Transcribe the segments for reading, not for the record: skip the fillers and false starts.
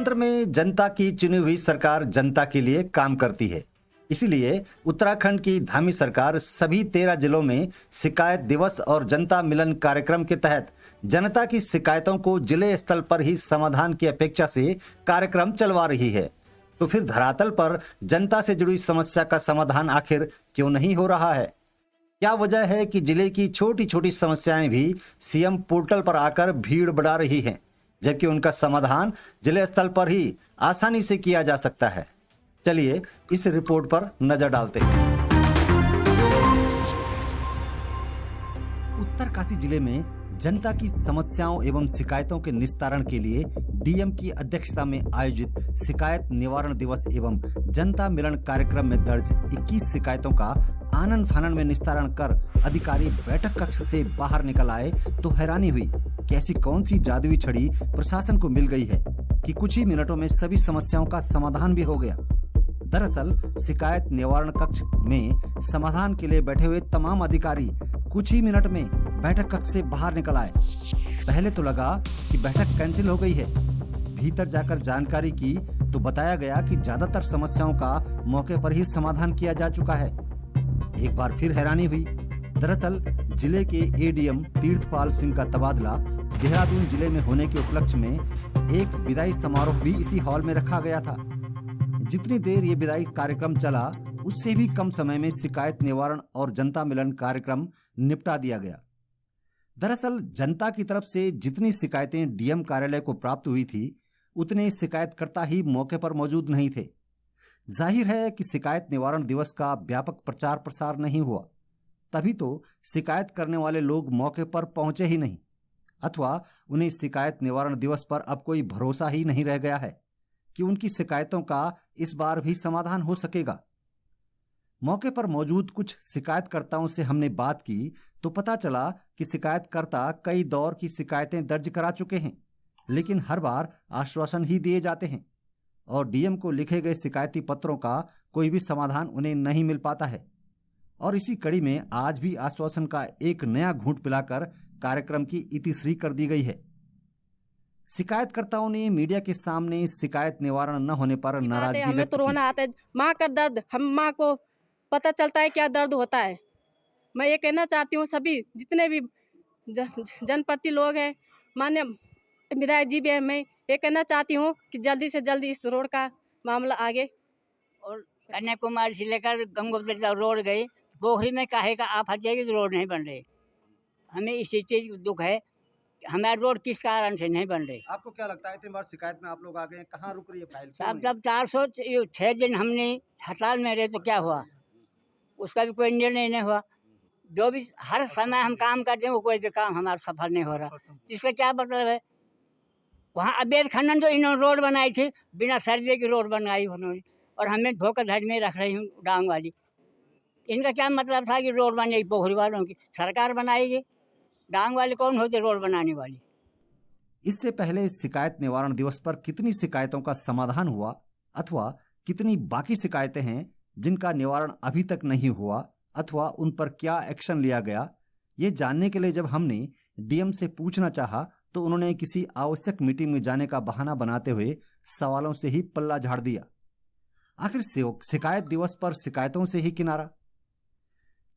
लोकतंत्र में जनता की चुनी हुई सरकार जनता के लिए काम करती है। इसीलिए उत्तराखंड की धामी सरकार सभी 13 जिलों में शिकायत दिवस और जनता मिलन कार्यक्रम के तहत जनता की शिकायतों को जिले स्तर पर ही समाधान की अपेक्षा से कार्यक्रम चलवा रही है। तो फिर धरातल पर जनता से जुड़ी समस्या का समाधान आखिर क्यों नहीं हो रहा है? क्या वजह है कि जिले की छोटी छोटी समस्याएं भी सीएम पोर्टल पर आकर भीड़ बढ़ा रही हैं, जबकि उनका समाधान जिले स्तर पर ही आसानी से किया जा सकता है? चलिए इस रिपोर्ट पर नजर डालते हैं। उत्तरकाशी जिले में जनता की समस्याओं एवं शिकायतों के निस्तारण के लिए डीएम की अध्यक्षता में आयोजित शिकायत निवारण दिवस एवं जनता मिलन कार्यक्रम में दर्ज 21 शिकायतों का आनन फानन में निस्तारण कर अधिकारी बैठक कक्ष से बाहर निकल आए तो हैरानी हुई कि ऐसी कौन सी जादुई छड़ी प्रशासन को मिल गई है कि कुछ ही मिनटों में सभी समस्याओं का समाधान भी हो गया। दरअसल शिकायत निवारण कक्ष में समाधान के लिए बैठे हुए तमाम अधिकारी कुछ ही मिनट में बैठक कक्ष से बाहर निकल आए। पहले तो लगा कि बैठक कैंसिल हो गई है। भीतर जाकर जानकारी की तो बताया गया कि ज्यादातर समस्याओं का मौके पर ही समाधान किया जा चुका है। एक बार फिर हैरानी हुई। दरअसल जिले के एडीएम तीर्थपाल सिंह का तबादला देहरादून जिले में होने के उपलक्ष्य में एक विदाई समारोह भी इसी हॉल में रखा गया था। जितनी देर ये विदाई कार्यक्रम चला उससे भी कम समय में शिकायत निवारण और जनता मिलन कार्यक्रम निपटा दिया गया। दरअसल जनता की तरफ से जितनी शिकायतें डीएम कार्यालय को प्राप्त हुई थी उतने शिकायतकर्ता ही मौके पर मौजूद नहीं थे। जाहिर है कि शिकायत निवारण दिवस का व्यापक प्रचार प्रसार नहीं हुआ, तभी तो शिकायत करने वाले लोग मौके पर पहुंचे ही नहीं, अथवा उन्हें शिकायत निवारण दिवस पर अब कोई भरोसा ही नहीं रह गया है कि उनकी शिकायतों का इस बार भी समाधान हो सकेगा। मौके पर मौजूद कुछ शिकायतकर्ताओं से हमने बात की तो पता चला कि शिकायतकर्ता कई दौर की शिकायतें दर्ज करा चुके हैं, लेकिन हर बार आश्वासन ही दिए जाते हैं और डीएम को लिखे गए शिकायती पत्रों का कोई भी समाधान उन्हें नहीं मिल पाता है। और इसी कड़ी में आज भी आश्वासन का एक नया घूंट पिलाकर कार्यक्रम की इतिश्री कर दी गई है। शिकायतकर्ताओं ने मीडिया के सामने शिकायत निवारण न होने पर नाराजगी व्यक्त की। रोना आता है, माँ का दर्द, हम माँ को पता चलता है क्या दर्द होता है। मैं ये कहना चाहती हूँ सभी जितने भी जनप्रति लोग हैं, माननीय विधायक जी भी है, मैं ये कहना चाहती हूँ कि जल्दी से जल्दी इस रोड का मामला आगे। और कन्याकुमारी से लेकर गंगोत्री तक रोड गई, पोखरी में काहे का आप हट जाएगी तो रोड नहीं बन रही। हमें इसी चीज का दुख है, हमारा रोड किस कारण से नहीं बन रही। आपको क्या लगता है इतनी बार शिकायत में आप लोग आ गए, कहाँ रुक रही है फाइल? साहब जब 406 दिन हमने हड़ताल में रहे तो क्या हुआ, उसका भी कोई निर्णय नहीं हुआ। जो भी हर समय हम काम करते हैं वो कोई भी काम हमारा सफल नहीं हो रहा। इसका क्या मतलब है? वहाँ अवैध खनन जो इन्होंने रोड बनाई थी, बिना सर्वे की रोड बनाई उन्होंने, और हमें धोखाधड़ी में रख रही हूँ डांग वाली। इनका क्या मतलब था कि रोड बनेगी पोखरी वालों की, सरकार बनाएगी, डांग वाली कौन होती रोड बनाने वाली। इससे पहले शिकायत निवारण दिवस पर कितनी शिकायतों का समाधान हुआ अथवा कितनी बाकी शिकायतें हैं जिनका निवारण अभी तक नहीं हुआ अथवा उन पर क्या एक्शन लिया गया, ये जानने के लिए जब हमने डीएम से पूछना चाहा तो उन्होंने किसी आवश्यक मीटिंग में जाने का बहाना बनाते हुए सवालों से ही पल्ला झाड़ दिया। आखिर शिकायत दिवस पर शिकायतों से ही किनारा।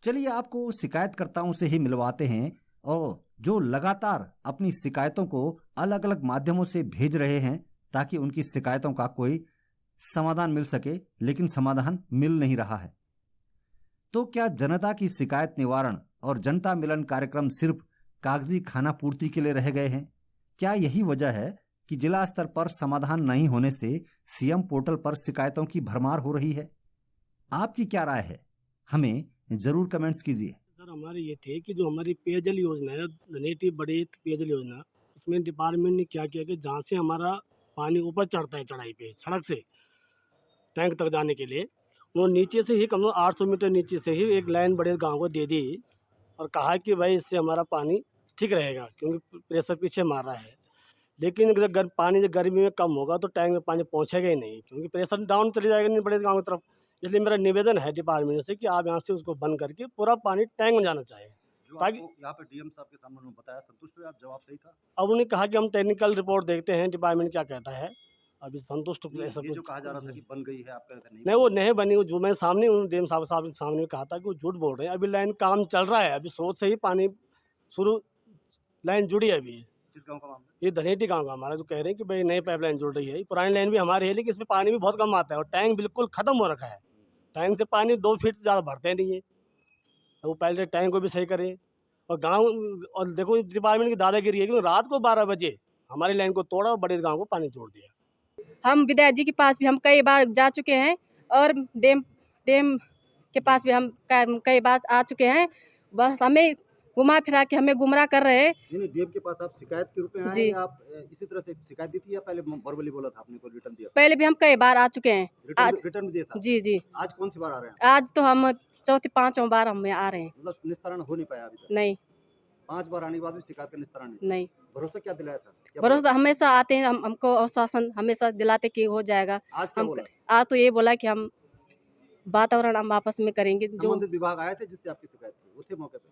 चलिए आपको शिकायतकर्ताओं से ही मिलवाते हैं और जो लगातार अपनी शिकायतों को अलग अलग माध्यमों से भेज रहे हैं ताकि उनकी शिकायतों का कोई समाधान मिल सके, लेकिन समाधान मिल नहीं रहा है। तो क्या जनता की शिकायत निवारण और जनता मिलन कार्यक्रम सिर्फ कागजी खाना पूर्ति के लिए रह गए हैं? क्या यही वजह है कि जिला स्तर पर समाधान नहीं होने से सीएम पोर्टल पर शिकायतों की भरमार हो रही है? आपकी क्या राय है? हमें जरूर कमेंट्स कीजिए। सर हमारे ये थे कि जो हमारी पेयजल योजना है, धनेटी बड़ी पेयजल योजना, उसमें डिपार्टमेंट ने क्या किया कि जहाँ से हमारा पानी ऊपर चढ़ता है चढ़ाई पे सड़क से टैंक तक जाने के लिए, वो नीचे से ही कम से कम 800 मीटर नीचे से ही एक लाइन बड़े गांव को दे दी और कहा कि भाई इससे हमारा पानी ठीक रहेगा क्योंकि प्रेशर पीछे मार रहा है। लेकिन अगर पानी जब गर्मी में कम होगा तो टैंक में पानी पहुँचेगा ही नहीं क्योंकि प्रेशर डाउन चले जाएगा नहीं बड़े गाँव की तरफ। इसलिए मेरा निवेदन है डिपार्टमेंट से कि आप यहाँ से उसको बंद करके पूरा पानी टैंक में जाना चाहिए। ताकि यहाँ पे डीएम साहब के सामने बताया, संतुष्ट हुए आप? जवाब सही था? अब उन्हें कहा कि हम टेक्निकल रिपोर्ट देखते हैं डिपार्टमेंट क्या कहता है, अभी संतुष्ट ऐसा ये जो कुछ कहा जा रहा था कि बन गई है, आप कह रहे थे नहीं, वो नहीं बनी। वो जो मैं सामने उन डीएम साहब के सामने कहा था कि वो झूठ बोल रहे हैं। अभी लाइन काम चल रहा है, अभी स्रोत से ही पानी शुरू, लाइन जुड़ी है अभी। किस गांव का मामला? ये धनेटी गांव का हमारा, जो कह रहे हैं कि भाई नई पाइपलाइन जुड़ रही है। ये पुरानी लाइन भी हमारी है, लेकिन इसमें पानी भी बहुत कम आता है और टैंक बिल्कुल खत्म हो रखा है। टैंक से पानी 2 फीट से ज़्यादा भरते नहीं है। तो वो पहले टैंक को भी सही करें। और गाँव, और देखो डिपार्टमेंट की दादागिरी है कि रात को 12 बजे हमारी लाइन को तोड़ा और बड़े गाँव को पानी छोड़ दिया। हम विधायक जी के पास भी हम कई बार जा चुके हैं और डैम के पास भी हम कई बार आ चुके हैं। बस हमें घुमा फिरा के हमें गुमराह कर रहे हैं। नहीं, डीएम के पास आप शिकायत के रूप में आए जी। या आप इसी तरह से शिकायत दी थी या पहले वर्बली बोला था आपने, कोई रिटर्न दिया था? पहले भी हम कई बार आ चुके हैं। आज रिटर्न भी दिया था? जी जी, आज कौन सी बार आ रहे हैं? आज तो हम चौथी पांचवा बार हम आ रहे हैं। मतलब निस्तारण हो नहीं पाया अभी तक? नहीं 5 बार आने के बाद भी शिकायत का निस्तारण नहीं? नहीं, भरोसा क्या दिलाया था? क्या भरोसा हमेशा आते हैं, हमको आश्वासन हमेशा दिलाते कि हो जाएगा। बोला? आज क्या हम बोला? आज तो ये बोला कि हम वातावरण हम वापस में करेंगे। जो संबंधित विभाग आए थे जिससे आपकी शिकायत थी, वो थे मौके पे?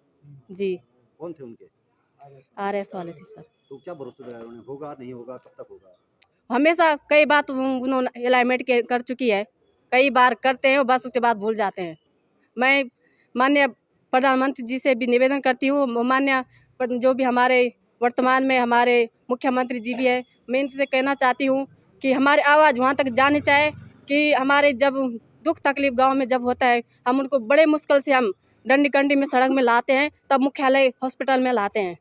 जी कौन थे उनके? RS वाले थे सर। तो क्या भरोसा दिलाया उन्होंने? होगा नहीं होगा, कब तक होगा? हमेशा कई बात उन्होंने अलाइनमेंट के कर चुकी है, कई बार करते हैं और बस उसके बाद भूल जाते हैं। मैं माननीय प्रधानमंत्री जी से भी निवेदन करती हूँ, माननीय जो भी हमारे वर्तमान में हमारे मुख्यमंत्री जी भी है, मैं इनसे कहना चाहती हूँ कि हमारी आवाज़ वहाँ तक जानी चाहिए कि हमारे जब दुख तकलीफ गांव में जब होता है, हम उनको बड़े मुश्किल से हम डंडी कंडी में सड़क में लाते हैं, तब मुख्यालय हॉस्पिटल में लाते हैं।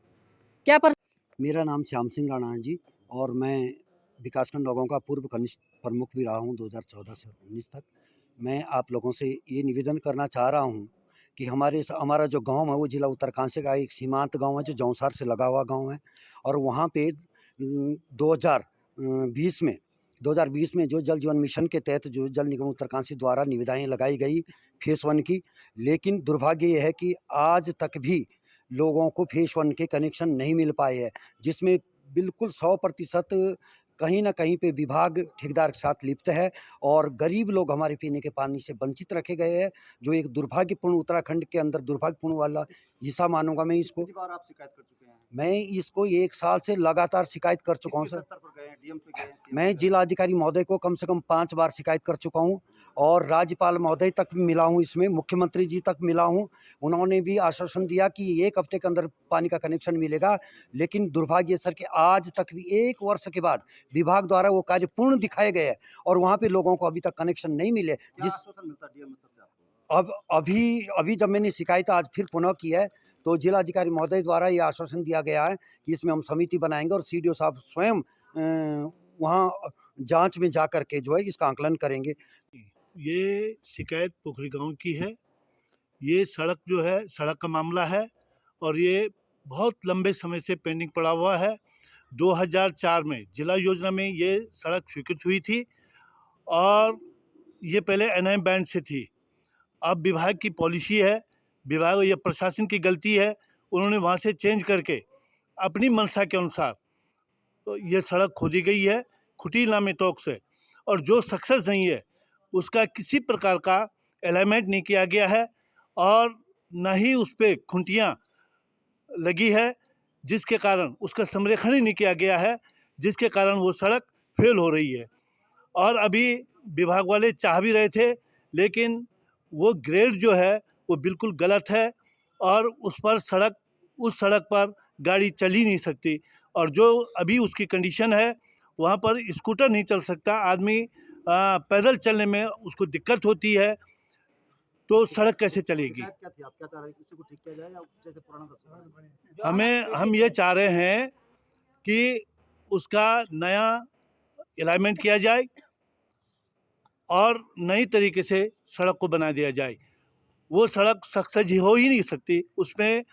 क्या पर मेरा नाम श्याम सिंह राणा है जी, और मैं विकासखंड नौगांव का पूर्व कनिष्ठ प्रमुख भी रहा हूँ 2014 से 19 तक। मैं आप लोगों से ये निवेदन करना चाह रहा हूँ कि हमारा जो गांव है वो जिला उत्तरकाशी का एक सीमांत गांव है, जो जौनसार से लगा हुआ गांव है। और वहाँ पे 2020 में जो जल जीवन मिशन के तहत जो जल निगम उत्तरकाशी द्वारा निविदाएँ लगाई गई फेज़ 1 की, लेकिन दुर्भाग्य ये है कि आज तक भी लोगों को फेज़ 1 के कनेक्शन नहीं मिल पाए हैं, जिसमें बिल्कुल 100% कहीं न कहीं पे विभाग ठेकेदार के साथ लिप्त है और गरीब लोग हमारे पीने के पानी से वंचित रखे गए हैं, जो एक दुर्भाग्यपूर्ण, उत्तराखंड के अंदर दुर्भाग्यपूर्ण वाला हिस्सा मानूंगा मैं इसको। कितनी बार आप शिकायत कर चुके हैं? मैं इसको 1 साल से लगातार शिकायत कर चुका हूँ किस सर। स्तर पर गए हैं? डीएम पे गए हैं? CM मैं पे गए जिलाधिकारी महोदय को कम से कम 5 बार शिकायत कर चुका हूँ और राज्यपाल महोदय तक भी मिला हूँ, इसमें मुख्यमंत्री जी तक मिला हूँ। उन्होंने भी आश्वासन दिया कि 1 हफ्ते के अंदर पानी का कनेक्शन मिलेगा, लेकिन दुर्भाग्य सर कि आज तक भी 1 वर्ष के बाद विभाग द्वारा वो कार्य पूर्ण दिखाए गए हैं और वहाँ पे लोगों को अभी तक कनेक्शन नहीं मिले। क्या जिस आश्वासन मिलता है डीएम स्तर से आपको? अब अभी जब मैंने शिकायत आज फिर पुनः की है, तो जिलाधिकारी महोदय द्वारा ये आश्वासन दिया गया है कि इसमें हम समिति बनाएंगे और सीडीओ साहब स्वयं वहाँ जांच में जा कर के जो है इसका आकलन करेंगे। ये शिकायत पोखरी गांव की है। ये सड़क जो है, सड़क का मामला है और ये बहुत लंबे समय से पेंडिंग पड़ा हुआ है। 2004 में जिला योजना में ये सड़क स्वीकृत हुई थी और ये पहले NIM बैंड से थी। अब विभाग की पॉलिसी है, विभाग या प्रशासन की गलती है, उन्होंने वहाँ से चेंज करके अपनी मंशा के अनुसार तो ये सड़क खोदी गई है खुटी नामी तोक से, और जो सक्सेस नहीं है उसका किसी प्रकार का अलाइनमेंट नहीं किया गया है और न ही उस पर खुंटियाँ लगी है, जिसके कारण उसका संरेखण ही नहीं किया गया है, जिसके कारण वो सड़क फेल हो रही है। और अभी विभाग वाले चाह भी रहे थे, लेकिन वो ग्रेड जो है वो बिल्कुल गलत है और उस सड़क पर गाड़ी चल ही नहीं सकती। और जो अभी उसकी कंडीशन है, वहाँ पर स्कूटर नहीं चल सकता, आदमी पैदल चलने में उसको दिक्कत होती है, तो सड़क कैसे चलेगी? शिकायत क्या थी? आप क्या चाह रहे हैं कि उसी को ठीक किया जाए या जैसे पुराना था? हम ये चाह रहे हैं कि उसका नया अलाइनमेंट किया जाए और नई तरीके से सड़क को बना दिया जाए। वो सड़क सक्सेस हो ही नहीं सकती, उसमें